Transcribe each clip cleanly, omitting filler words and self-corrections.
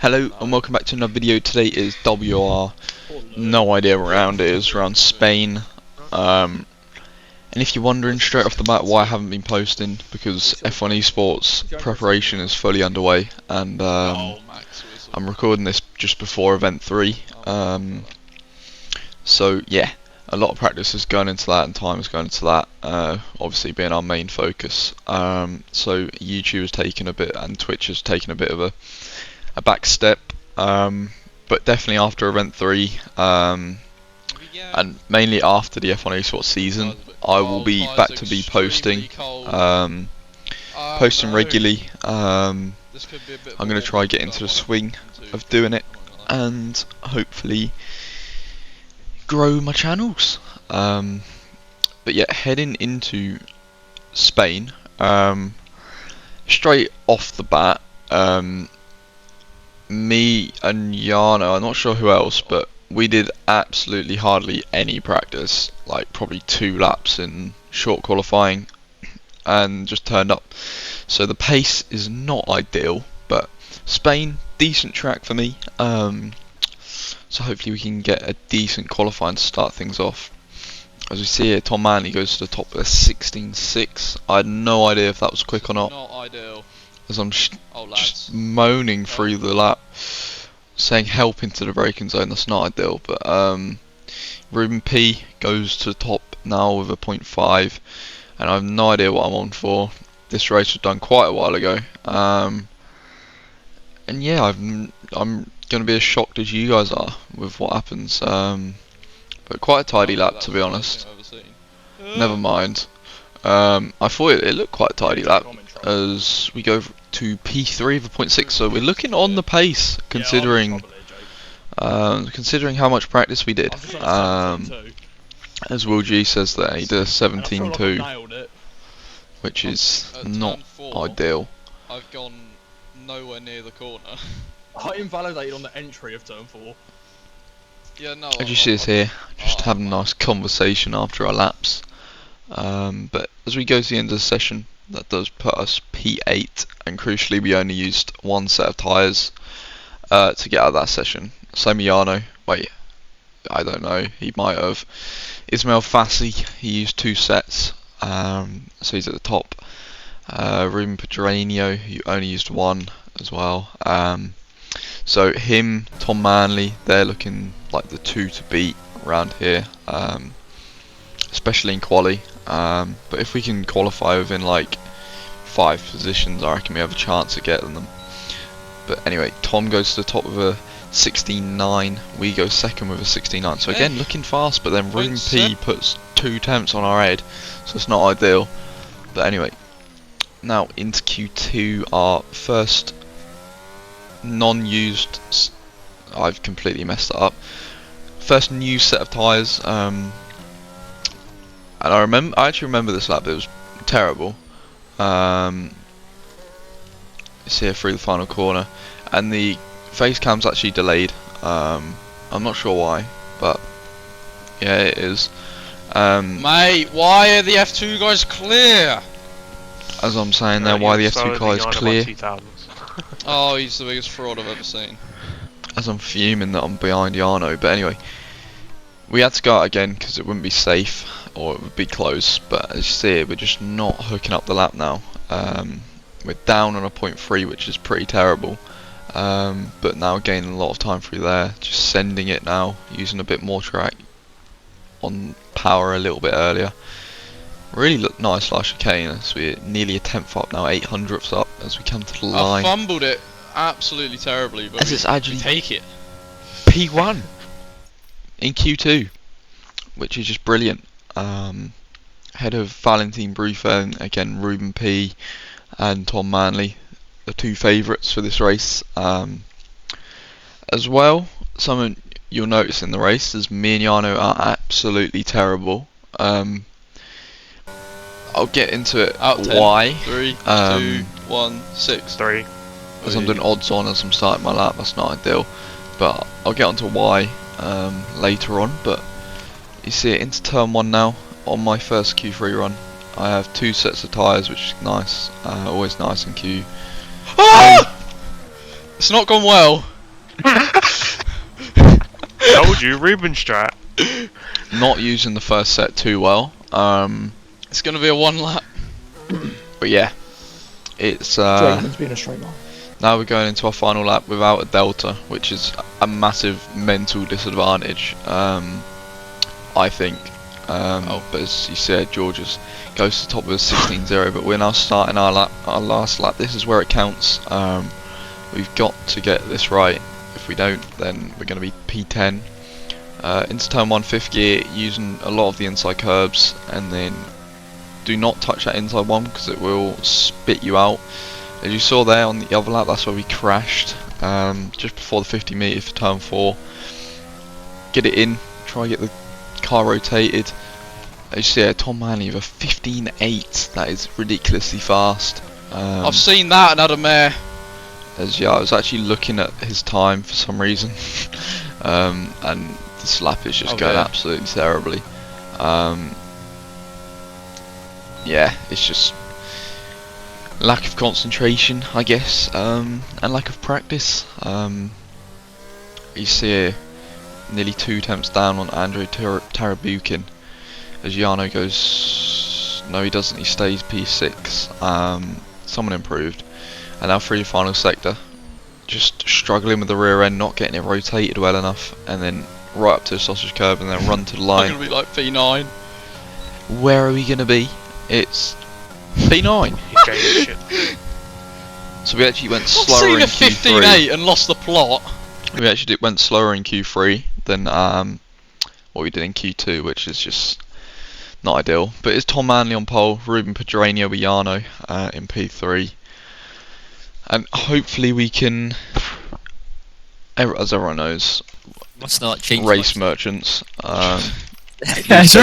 Hello and welcome back to another video. Today is WR. No idea where around it is, around Spain. And if you're wondering straight off the bat why I haven't been posting, because F1 Esports preparation is fully underway, and I'm recording this just before event 3. So yeah, a lot of practice is going into that and time is going into that, obviously being our main focus. So YouTube has taken a bit and Twitch has taken a bit of a back step, but definitely after event 3, and mainly after the F1 Esports season, I will be back to be posting regularly. I'm going to try get into the swing of doing it and hopefully grow my channels. But yeah, heading into Spain, straight off the bat, me and Jano, I'm not sure who else, but we did absolutely hardly any practice, like probably 2 laps in short qualifying, and just turned up. So the pace is not ideal, but Spain, decent track for me. So hopefully we can get a decent qualifying to start things off. As we see here, Tom Manley goes to the top with a 16.6. I had no idea if that was quick or not. Not ideal. As I'm just moaning through the lap, saying help into the braking zone. That's not ideal, but Ruben P goes to the top now with a 0.5, and I have no idea what I'm on for. This race was done quite a while ago, and yeah, I'm going to be as shocked as you guys are with what happens, but quite a tidy lap, to be honest. Never mind. I thought it looked quite a tidy lap, as we go to P3 of a 0.6, so we're looking on the pace, considering considering how much practice we did. As Will G says there, he did a 17.2, which is not ideal. I've gone nowhere near the corner. I invalidated on the entry of turn 4. Yeah, no. As you see us here, just having a nice conversation after our laps. But as we go to the end of the session, that does put us P8, and crucially we only used 1 set of tyres to get out of that session. Semiano, wait, I don't know, he might have. Ismail Fassi, he used 2 sets, so he's at the top. Ruben Pedranio, who only used 1 as well. So him, Tom Manley, they're looking like the 2 to beat around here, especially in quali. But if we can qualify within like 5 positions, I reckon we have a chance of getting them. But anyway, Tom goes to the top with a 16.9, we go second with a 16.9. So again, looking fast, but then Ruben P puts 2 attempts on our head, so it's not ideal. But anyway, now into Q2, our first non-used, I've completely messed that up, first new set of tyres, and I actually remember this lap, it was terrible. See here through the final corner, and the face cam's actually delayed. I'm not sure why, but yeah, it is. Mate, why are the F2 guys clear? As I'm saying there, why the F2 car is clear. Oh, he's the biggest fraud I've ever seen. As I'm fuming that I'm behind Yarno, but anyway, we had to go out again because it wouldn't be safe, or it would be close. But as you see, we're just not hooking up the lap now. We're down on a 0.3, which is pretty terrible. But now gaining a lot of time through there, just sending it now, using a bit more track on power a little bit earlier. Really look nice last chicane, as we're nearly a 10th up now, 800ths up as we come to the line. I fumbled it absolutely terribly, but as it's actually take it. P1 in Q2, which is just brilliant. Ahead of Valentin Brufel, again Ruben P and Tom Manley, the 2 favourites for this race. As well, something you'll notice in the race is me and Jano are absolutely terrible. I'll get into it. Why? 3, 2, 1, 6. 3. As I'm doing odds on as I'm starting my lap, that's not ideal. But I'll get onto why later on. But you see it into turn 1 now. On my first Q3 run, I have 2 sets of tyres, which is nice. Always nice in Q. Ah! It's not gone well. Told you, Ruben strat. Not using the first set too well. It's gonna be a 1 lap. But yeah, it's Jakebenham's been a straight line. now we're going into our final lap without a delta, which is a massive mental disadvantage. I think. But as you said, Georges goes to the top with a 16-0. But we're now starting our last lap. This is where it counts. We've got to get this right. If we don't, then we're going to be P10. Into turn 1, 5th gear, using a lot of the inside curbs, and then do not touch that inside one because it will spit you out. As you saw there on the other lap, that's where we crashed just before the 50 metre for turn 4. Get it in, try and get the car rotated. As you see, Tom Manley with a 15.8, that is ridiculously fast. I've seen that and had a mare. As I was actually looking at his time for some reason, and this lap is just going absolutely terribly. Yeah, it's just lack of concentration, I guess, and lack of practice. You see here, nearly 2 attempts down on Andrei Tarabukin. As Yano goes, no he doesn't, he stays P6. Someone improved. And now through the final sector, just struggling with the rear end, not getting it rotated well enough, and then right up to the sausage curb and then run to the line. I'm gonna be like P9. Where are we gonna be? It's P9. So we actually went slower in I've seen a Q3. 15.8 and lost the plot. We actually went slower in Q3 than what we did in Q2, which is just not ideal. But it's Tom Manley on pole, Ruben Pedranio with Yano in P3. And hopefully we can, as everyone knows, Must not change race much. merchants. Yes,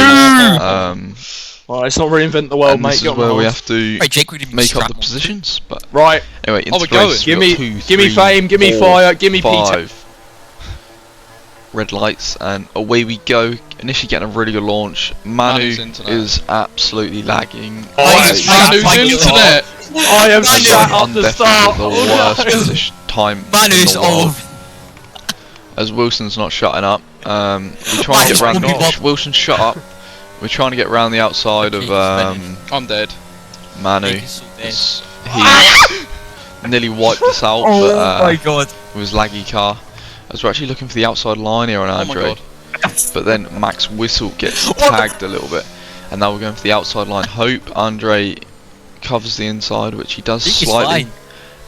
well, let's not reinvent the world, And mate. this Get is on the where we horse. have to Right, Jake, we're gonna be make up the scrap positions. But Right, anyway, into we're the race, going. we've got give me fame, give me 4, fire, give me P10. 5 red lights, and away we go. Initially getting a really good launch. Manu's Manu internet. is absolutely lagging. Manu's internet. I am sat up on the definitely start. the Oh, worst no. position time Manu's in the world. all As Wilson's not shutting up. We try and Manu's get round. won't give up. Wilson, shut up. We're trying to get round the outside of I'm dead. Manu. Jake is so dead. He nearly wiped us out, Oh but my god. with his laggy car. As we're actually looking for the outside line here on Oh my Andre. god. But then Max Whistle gets tagged a little bit, and now we're going for the outside line. Hope Andre covers the inside, which he does Jake is slightly, fine.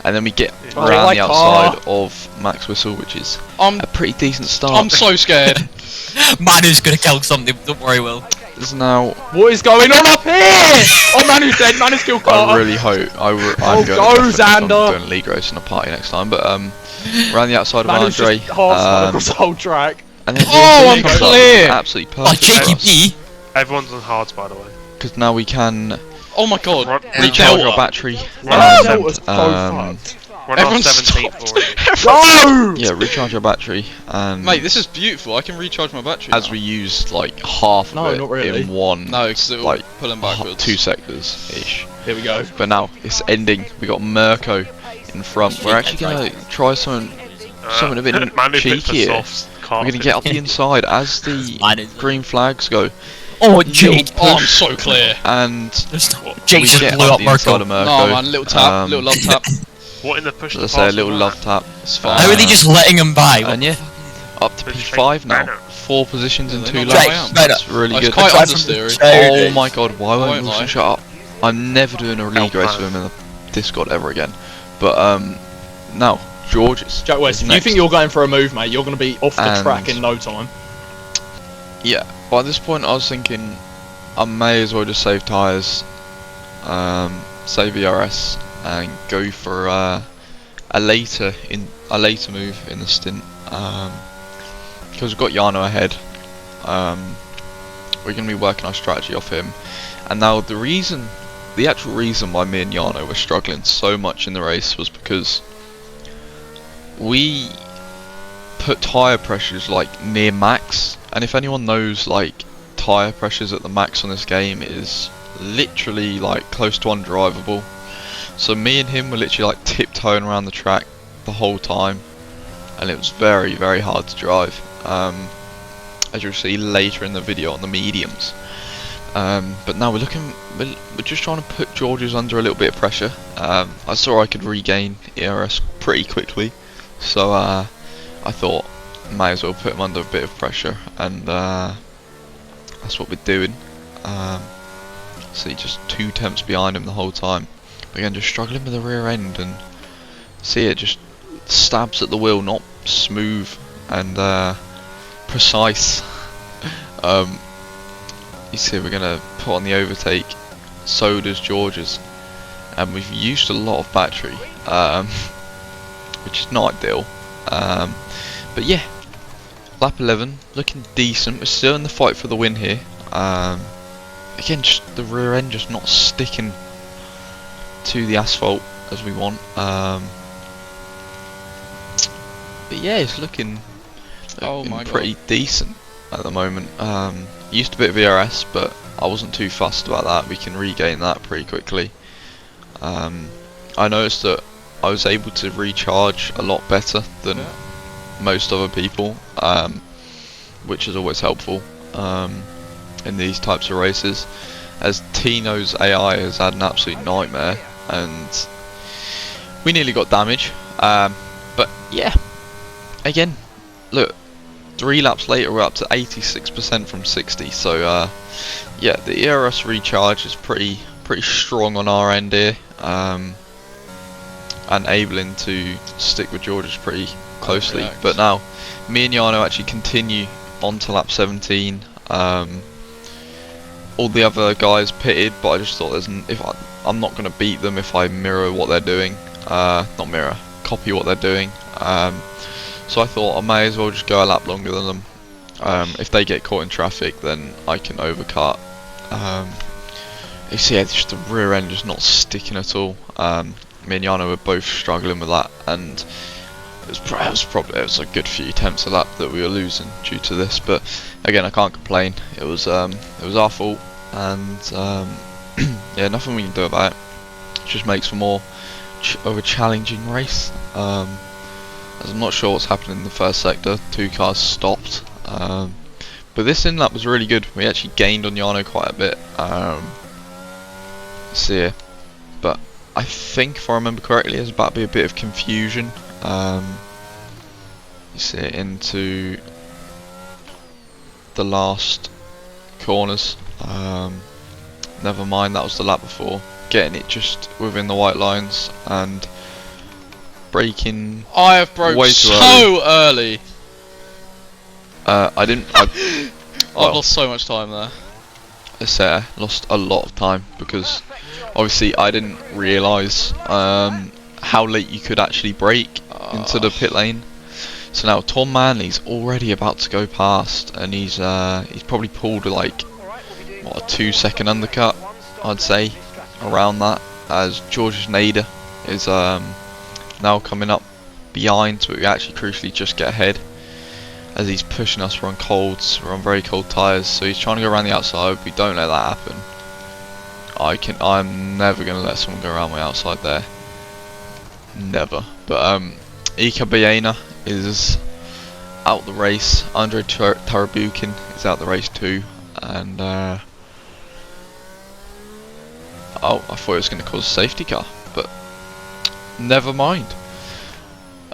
and then we get Oh, around my the outside of Max Whistle, which is I'm a pretty decent start. I'm so scared. Manu's gonna kill something, don't worry, Will. There's now. What is going on up here? Oh, Manu's dead. Manu's killed I Carter. really hope I'm Oh, going go, to definitely Xander. doing league race in a party next time. But around the outside of Manu's Andre, just hard across the whole track. and then Oh, Wilson I'm comes up, clear. absolutely Oh, perfect. Jakey B. Everyone's on hards, by the way. Because now we can Oh my god. Run, recharge our Delta. battery. That seven- was so um, fucked. We're on Everyone's 17th stopped. already. Go! Yeah, recharge our battery, and Mate, this is beautiful. I can recharge my battery. as now. we used like half No, of it not really. in one, No, because it will like pull him backwards. 2 sectors ish. Here we go. But now it's ending. We got Mirko in front. We're actually gonna try something a bit Manu picked the cheekier. softs. Can't We're gonna get up the inside as the Manu's green flags go, Oh, Jake. Oh, I'm so clear. and Jake we just get blew up up the inside Mirko. of Mirko. No man, little tap, Um, little love tap. What in the push As I to say, a pass little was love that? tap. It's fine. How are they just letting him by? And yeah, up to Push P5 now. banner. 4 positions in Yeah, 2 they're not laps. going out. That's really It's good. quite Aside from understeering. the Oh my god, why won't won't Wilson lie. shut up? I'm never doing a league race with him in the Discord ever again. But now, Georges. Jack West, is if you next. think you're going for a move, mate, you're going to be off the And- track in no time. Yeah, by this point I was thinking I may as well just save tyres, save ERS, and go for a later move in the stint. Because we've got Yano ahead. We're going to be working our strategy off him. And now the actual reason why me and Yano were struggling so much in the race was because we put tyre pressures like near max, and if anyone knows, like tyre pressures at the max on this game is literally like close to undrivable. So me and him were literally like tiptoeing around the track the whole time, and it was very, very hard to drive. As you'll see later in the video on the mediums. But now we're just trying to put George's under a little bit of pressure. I saw I could regain ERS pretty quickly, so I thought may as well put him under a bit of pressure, and that's what we're doing. See, just 2 temps behind him the whole time. But again, just struggling with the rear end, and see it just stabs at the wheel, not smooth and precise. You see, we're gonna put on the overtake. So does George's, and we've used a lot of battery, which is not ideal. But yeah, lap 11, looking decent. We're still in the fight for the win here. Again, just the rear end just not sticking to the asphalt as we want. But yeah, it's looking pretty decent at the moment. Used a bit of ERS, but I wasn't too fussed about that. We can regain that pretty quickly. I noticed that I was able to recharge a lot better than most other people, which is always helpful in these types of races, as Tino's AI has had an absolute nightmare, and we nearly got damage. But yeah, again, look, 3 laps later we're up to 86% from 60, so yeah, the ERS recharge is pretty strong on our end here, and able to stick with George's pretty closely. But now me and Yano actually continue on to lap 17. All the other guys pitted, but I just thought I'm not going to beat them if I mirror what they're doing, copy what they're doing. So I thought I may as well just go a lap longer than them. If they get caught in traffic, then I can overcut. You see, yeah, just the rear end just not sticking at all. Me and Yano were both struggling with that, and it was a good few tenths a lap that we were losing due to this. But again, I can't complain. It was our fault, and yeah, nothing we can do about it. It just makes for more of a challenging race. As I'm not sure what's happening in the first sector. 2 cars stopped, but this in lap was really good. We actually gained on Yano quite a bit. See here, but I think if I remember correctly, there's about to be a bit of confusion. You see it into the last corners. Never mind, that was the lap before. Getting it just within the white lines and braking. I have broke way too so early. I didn't. I've lost so much time there. I say I lost a lot of time because obviously I didn't realise how late you could actually brake into the pit lane. So now Tom Manley's already about to go past, and he's probably pulled like what, a 2-second undercut, I'd say, around that, as George's Nader is now coming up behind, but we actually crucially just get ahead as he's pushing us. We're on very cold tyres, so he's trying to go around the outside. We don't let that happen. I'm never going to let someone go around my outside there, never. But jakebenham is out the race. Andre Tarabukin is out the race too, and oh, I thought it was going to cause a safety car, but never mind.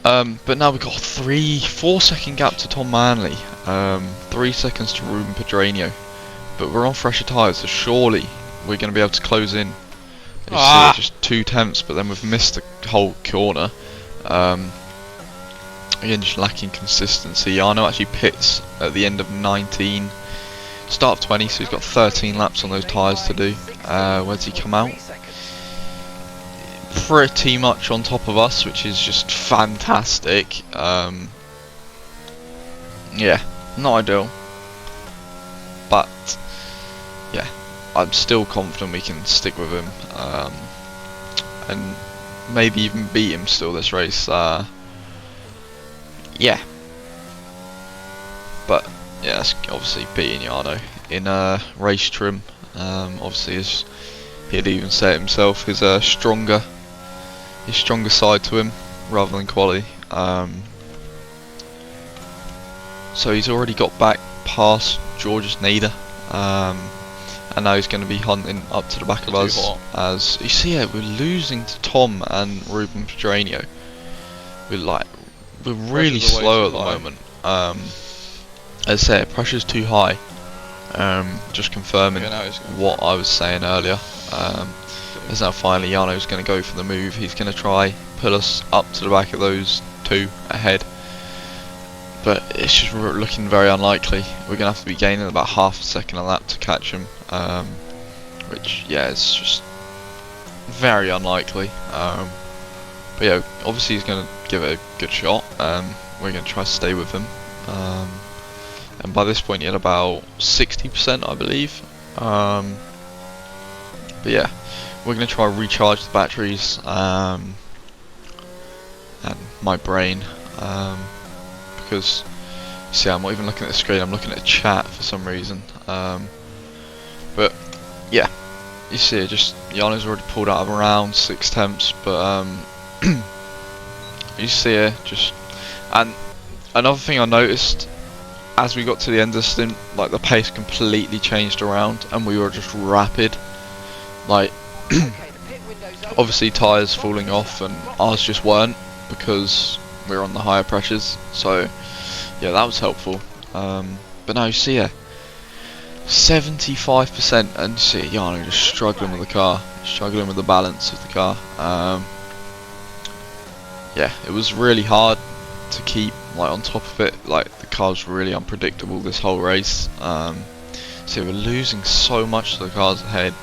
But now we've got a 4 second gap to Tom Manley, 3 seconds to Ruben Pedreño, but we're on fresher tyres, so surely we're going to be able to close in. You see, just 2 tenths, but then we've missed the whole corner. Again, just lacking consistency. Arno actually pits at the end of 19, start of 20, so he's got 13 laps on those tyres to do. Where does he come out? Pretty much on top of us, which is just fantastic. Yeah, not ideal, but yeah, I'm still confident we can stick with him, and maybe even beat him still this race. Yeah, but yeah, that's obviously beating Yano in race trim. Obviously, as he'd even say it himself, his stronger side to him rather than quality. So he's already got back past George's Nader, and now he's going to be hunting up to the back of us. As you see, we're losing to Tom and Ruben Pedranio. We're really slow at the moment. As I say, pressure's too high. Just confirming what I was saying earlier. As now finally Jarno's going to go for the move. He's going to try pull us up to the back of those two ahead, but it's just looking very unlikely. We're going to have to be gaining about half a second a lap to catch him, which yeah, it's just very unlikely. But yeah, obviously he's going to give it a good shot. We're going to try to stay with him, and by this point he had about 60%, I believe. But yeah, we're going to try and recharge the batteries, and my brain, because see, I'm not even looking at the screen, I'm looking at a chat for some reason. But yeah, you see it, just Jarno's already pulled out of around 6 temps, but you see it, just, and another thing I noticed as we got to the end of the stint, like the pace completely changed around and we were just rapid. Like obviously tyres falling off and ours just weren't, because we were on the higher pressures, so yeah, that was helpful. But now you see it, 75%, and you see Jarno just struggling with the car, struggling with the balance of the car. Yeah, it was really hard to keep like on top of it. Like the car's really unpredictable this whole race. So we're losing so much to the cars ahead.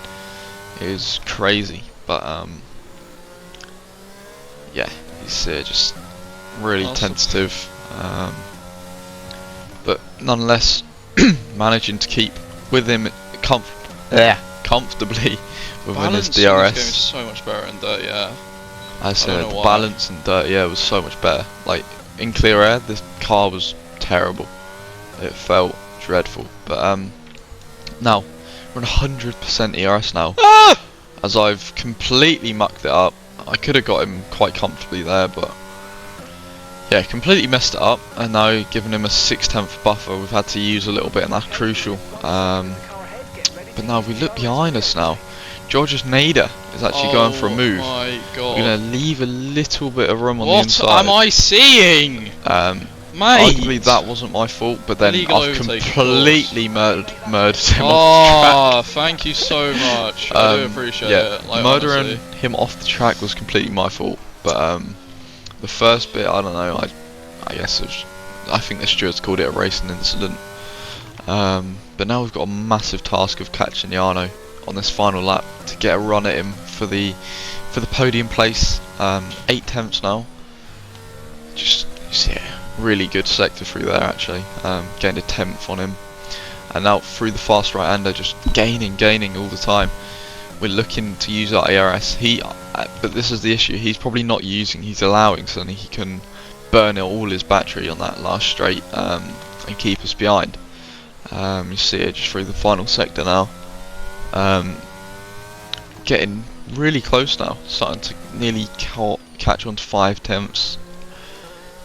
It is crazy, but yeah, you see it, just really tentative. But nonetheless, managing to keep with him comfortably within his DRS. Balance is so much better in dirt, yeah. I said the balance in dirt, yeah, was so much better. Like in clear air, this car was terrible. It felt dreadful. But now we're on 100% ERS now. As I've completely mucked it up. I could have got him quite comfortably there, but yeah, completely messed it up. And now giving him a 6/10 buffer, we've had to use a little bit, and that's crucial. But now if we look behind us now, George's Nader is actually going for a move. Oh my god. We're going to leave a little bit of room on the inside. What am I seeing? Mate! Arguably that wasn't my fault, but then Illegal I've overtake, completely murdered him off the track. Thank you so much. I do appreciate it. Like, murdering honestly. him off the track was completely my fault. But the first bit, I don't know. I guess it was, I think the stewards called it a racing incident. But now we've got a massive task of catching Jarno on this final lap to get a run at him for the podium place. 8 temps now. Just yeah, really good sector through there actually. Gained a 10th on him, and now through the fast right-hander, just gaining all the time. We're looking to use our ARS. But this is the issue. He's probably not using. He's allowing, so he can burn all his battery on that last straight and keep us behind. You see it just through the final sector now. Getting really close now, starting to nearly catch on to 5 temps.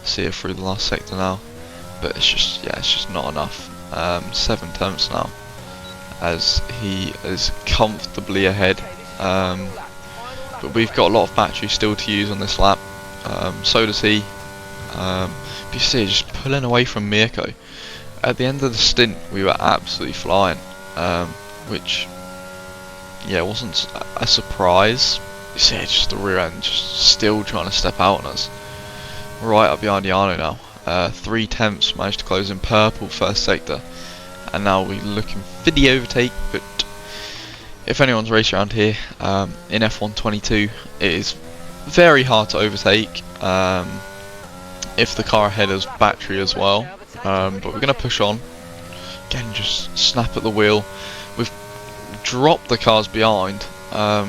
See it through the last sector now, but it's just not enough. 7 temps now, as he is comfortably ahead. But we've got a lot of battery still to use on this lap. So does he. But you see, just pulling away from Mirko. At the end of the stint, we were absolutely flying, which, yeah, wasn't a surprise. You see, it's just the rear end just still trying to step out on us. Right up behind Jarno now. 3 temps managed to close in purple first sector, and now we're looking for the overtake. But if anyone's raced around here in F122, it is very hard to overtake if the car ahead has battery as well. But we're going to push on. Again, just snap at the wheel. We've dropped the cars behind. So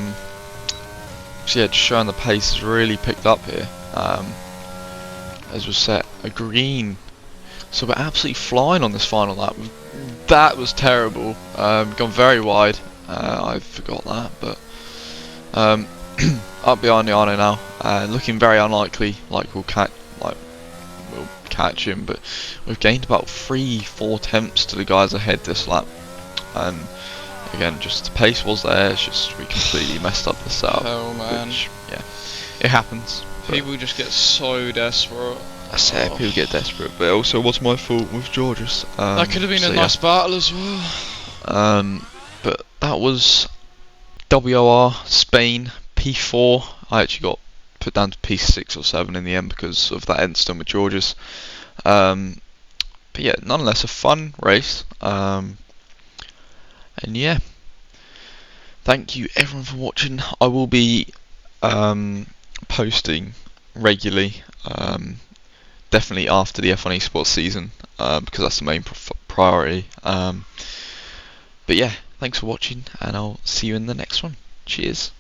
yeah, just showing the pace has really picked up here. As we set a green, so we're absolutely flying on this final lap. That was terrible. Gone very wide. I forgot that, but up behind Jarno now, looking very unlikely. Like we'll catch catch him, but we've gained about 3-4 tenths to the guys ahead this lap, and again, just the pace was there, it's just we completely messed up the setup. Oh man. Which, yeah, it happens. People just get so desperate. I say people get desperate, but it also was my fault with George's. That could have been so a nice battle as well. But that was WR Spain P4. I actually got put down to P6 or 7 in the end because of that incident with George's. But yeah, nonetheless a fun race. And yeah, thank you everyone for watching. I will be posting regularly, definitely after the F1 Esports season, because that's the main priority. But yeah, thanks for watching, and I'll see you in the next one. Cheers.